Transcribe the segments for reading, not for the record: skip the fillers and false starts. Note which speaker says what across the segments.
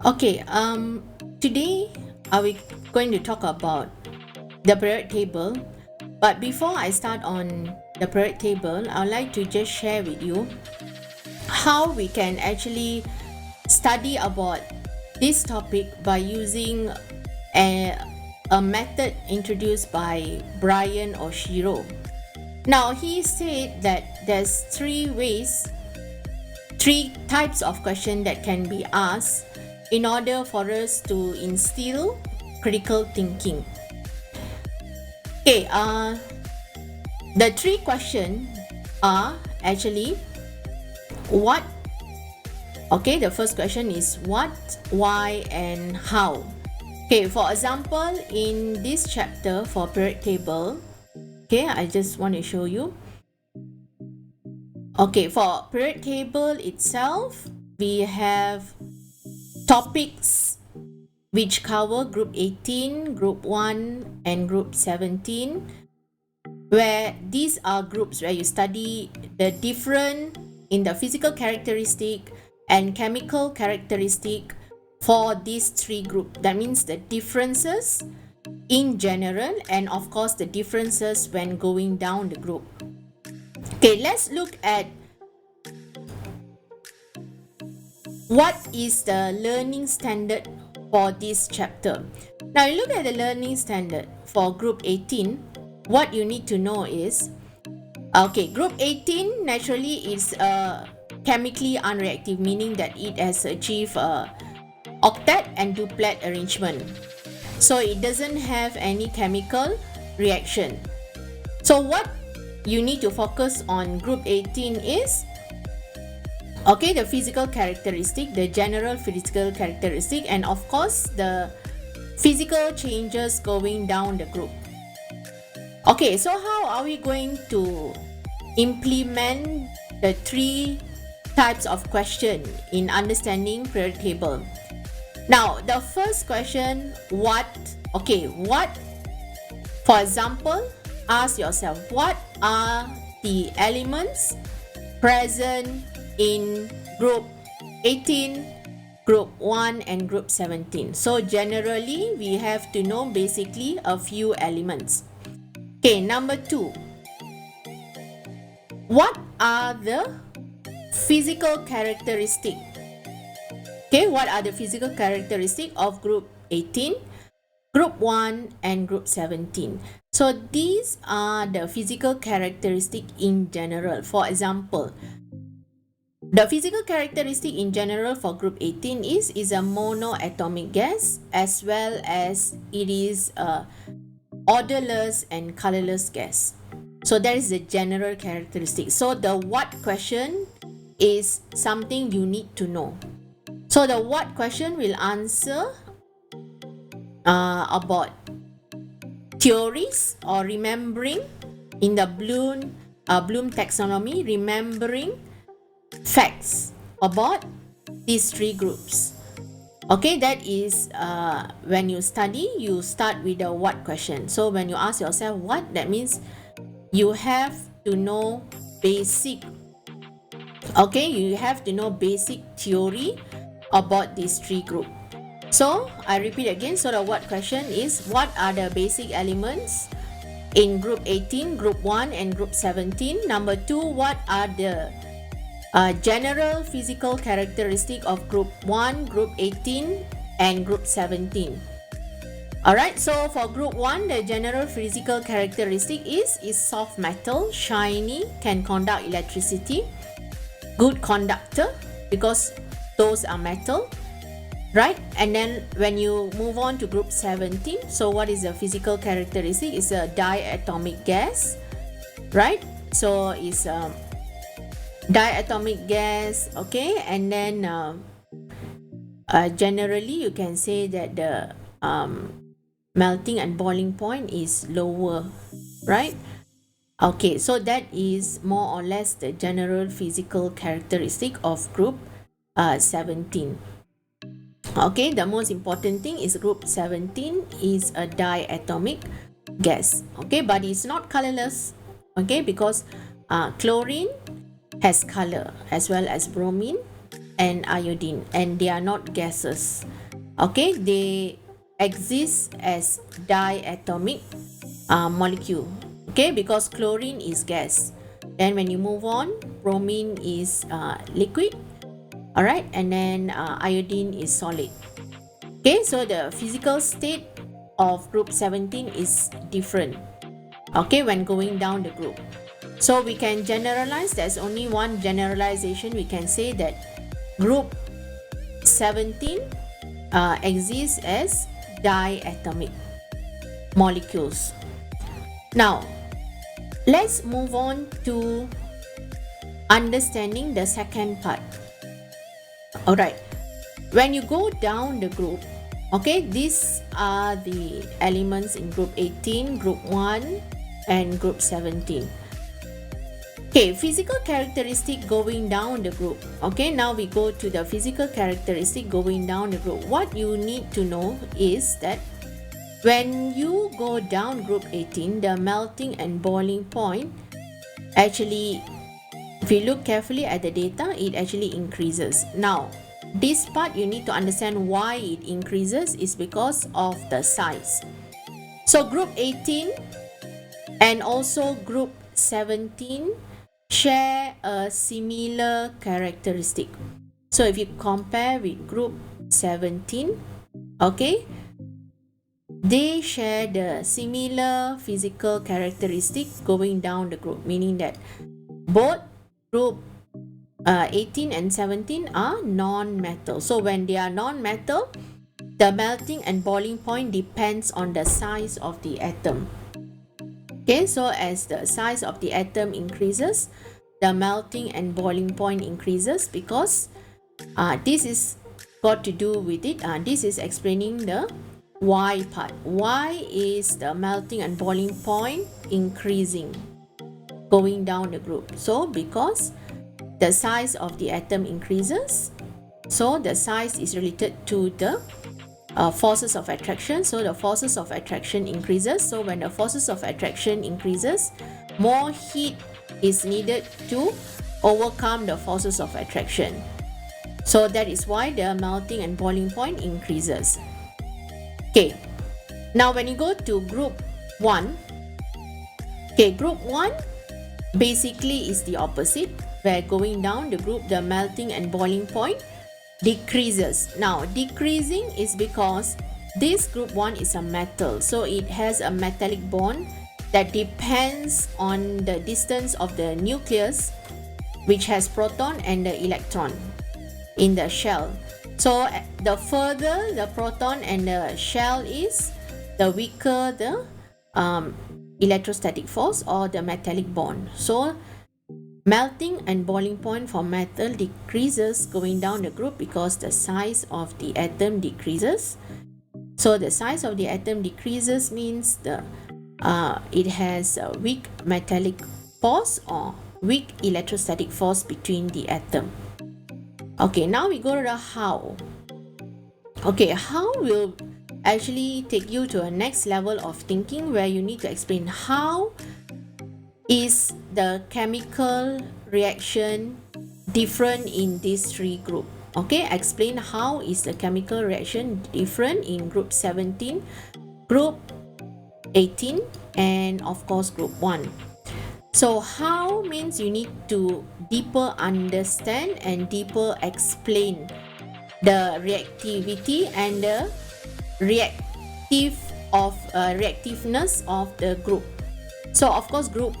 Speaker 1: Okay, today are we going to talk about the periodic table? But before I start on the periodic table, I would like to just share with you how we can actually study about this topic by using a, a method introduced by Brian Oshiro. Now, he said that there's three types of question that can be asked in order for us to instill critical thinking. Okay, the three questions are actually what. Okay, the first question is what, why, and how. Okay, for example, in this chapter for periodic table, okay, I just want to show you. Okay, for periodic table itself, we have topics which cover group 18, group 1, and group 17, where these are groups where you study the different in the physical characteristic and chemical characteristic for these three groups. That means the differences in general and of course the differences when going down the group. Okay, let's look at what is the learning standard for this chapter. Now, you look at the learning standard for group 18. What you need to know is, okay, group 18 naturally is chemically unreactive, meaning that it has achieved octet and duplet arrangement. So it doesn't have any chemical reaction. So what you need to focus on group 18 is, okay, the physical characteristic, the general physical characteristic, and of course the physical changes going down the group. Okay, so how are we going to implement the three types of question in understanding periodic table? Now, the first question, what? Okay, what? For example, ask yourself, what are the elements present in group 18, group 1, and group 17? So generally, we have to know basically a few elements. Okay, number 2. What are the physical characteristics? Okay, what are the physical characteristics of group 18, group 1, and group 17? So these are the physical characteristics in general. For example, the physical characteristic in general for group 18 is a monoatomic gas, as well as it is a odorless and colorless gas. So that is the general characteristic. So the what question is something you need to know. So the what question will answer about theories or remembering in the Bloom taxonomy, remembering facts about these three groups. Okay, that is when you study, you start with the what question. So when you ask yourself what, that means you have to know basic. Okay, you have to know basic theory about these three groups. So I repeat again. So the what question is, what are the basic elements in group 18, group 1, and group 17? Number 2, what are the general physical characteristic of group 1, group 18, and group 17? Alright, so for group 1, the general physical characteristic is soft metal, shiny, can conduct electricity, good conductor because those are metal, right? And then when you move on to group 17, so what is the physical characteristic? It's a diatomic gas, right? So it's diatomic gas, okay? And then generally you can say that the melting and boiling point is lower, right? Okay, so that is more or less the general physical characteristic of group 17. Okay, the most important thing is group 17 is a diatomic gas. Okay, but it's not colorless. Okay, because chlorine has color as well as bromine. and iodine, and they are not gases. Okay, they exist as diatomic molecule. Okay, because chlorine is gas. Then when you move on, bromine is liquid. All right, and then iodine is solid. Okay, so the physical state of group 17 is different. Okay, when going down the group. So we can generalize, there's only one generalization. We can say that group 17 exists as diatomic molecules. Now, let's move on to understanding the second part. Alright, when you go down the group, okay, these are the elements in group 18, group 1, and group 17. Okay, physical characteristic going down the group. Okay, now we go to the physical characteristic going down the group. What you need to know is that when you go down group 18, the melting and boiling point actually, if you look carefully at the data, it actually increases. Now, this part you need to understand why it increases is because of the size. So group 18 and also group 17 share a similar characteristic. So if you compare with group 17, okay, they share the similar physical characteristic going down the group, meaning that both group 18 and 17 are non-metal. So when they are non-metal, the melting and boiling point depends on the size of the atom. Okay, so as the size of the atom increases, the melting and boiling point increases, because this is got to do with it. This is explaining the why part. Why is the melting and boiling point increasing going down the group? So because the size of the atom increases, so the size is related to the forces of attraction. So the forces of attraction increases. So when the forces of attraction increases, more heat is needed to overcome the forces of attraction. So that is why the melting and boiling point increases. Okay, now when you go to group 1, okay, group 1 basically is the opposite, where going down the group, the melting and boiling point decreases. Now, decreasing is because this group 1 is a metal, so it has a metallic bond that depends on the distance of the nucleus, which has proton and the electron in the shell. So the further the proton and the shell is, the weaker the electrostatic force or the metallic bond. So melting and boiling point for metal decreases going down the group because the size of the atom decreases. So the size of the atom decreases means it has a weak metallic force or weak electrostatic force between the atom. Okay, now we go to the how. Okay, how will actually take you to a next level of thinking, where you need to explain how is the chemical reaction different in these three groups. Okay, explain how is the chemical reaction different in group 17, group 18, and of course group 1. So how means you need to deeper understand and deeper explain the reactivity and the reactiveness of the group. So of course group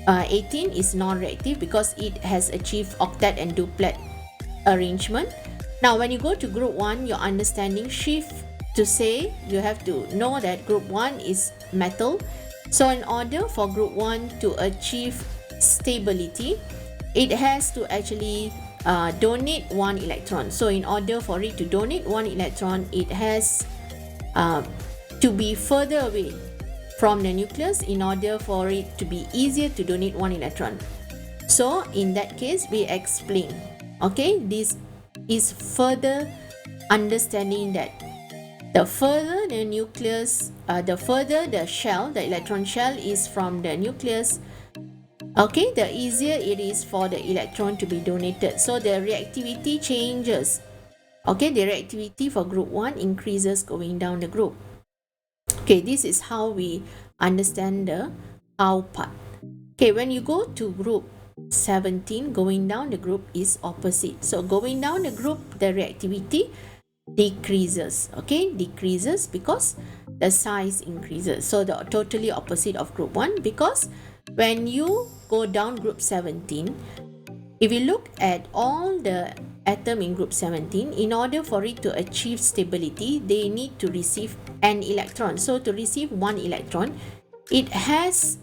Speaker 1: 18 is non-reactive because it has achieved octet and duplet arrangement. Now when you go to group 1, your understanding shift to say you have to know that group 1 is metal. So in order for group 1 to achieve stability, it has to actually donate one electron. So in order for it to donate one electron, it has to be further away from the nucleus in order for it to be easier to donate one electron. So in that case, we explain. Okay, this is further understanding that the further the nucleus, the further the shell, the electron shell is from the nucleus, Okay, the easier it is for the electron to be donated. So the reactivity changes. Okay, the reactivity for group 1 increases going down the group. Okay, this is how we understand the how part. Okay, when you go to group 17, going down the group is opposite. So going down the group, the reactivity decreases. Okay, decreases because the size increases. So the totally opposite of group 1, because when you go down group 17, if you look at all the atom in group 17, in order for it to achieve stability, they need to receive an electron. So to receive one electron, it has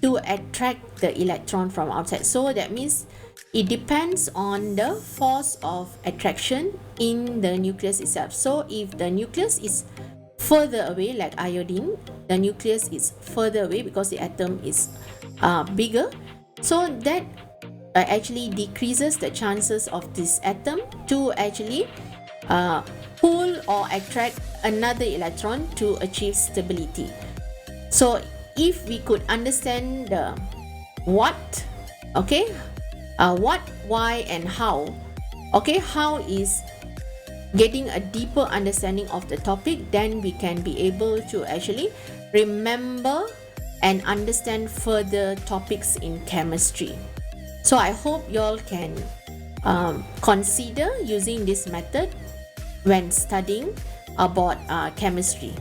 Speaker 1: to attract the electron from outside. So that means it depends on the force of attraction in the nucleus itself. So if the nucleus is further away, like iodine, the nucleus is further away because the atom is bigger, so that actually decreases the chances of this atom to actually pull or attract another electron to achieve stability. So if we could understand the what, okay, what, why, and how, okay, how is getting a deeper understanding of the topic, then we can be able to actually remember and understand further topics in chemistry. So I hope you all can consider using this method when studying about chemistry.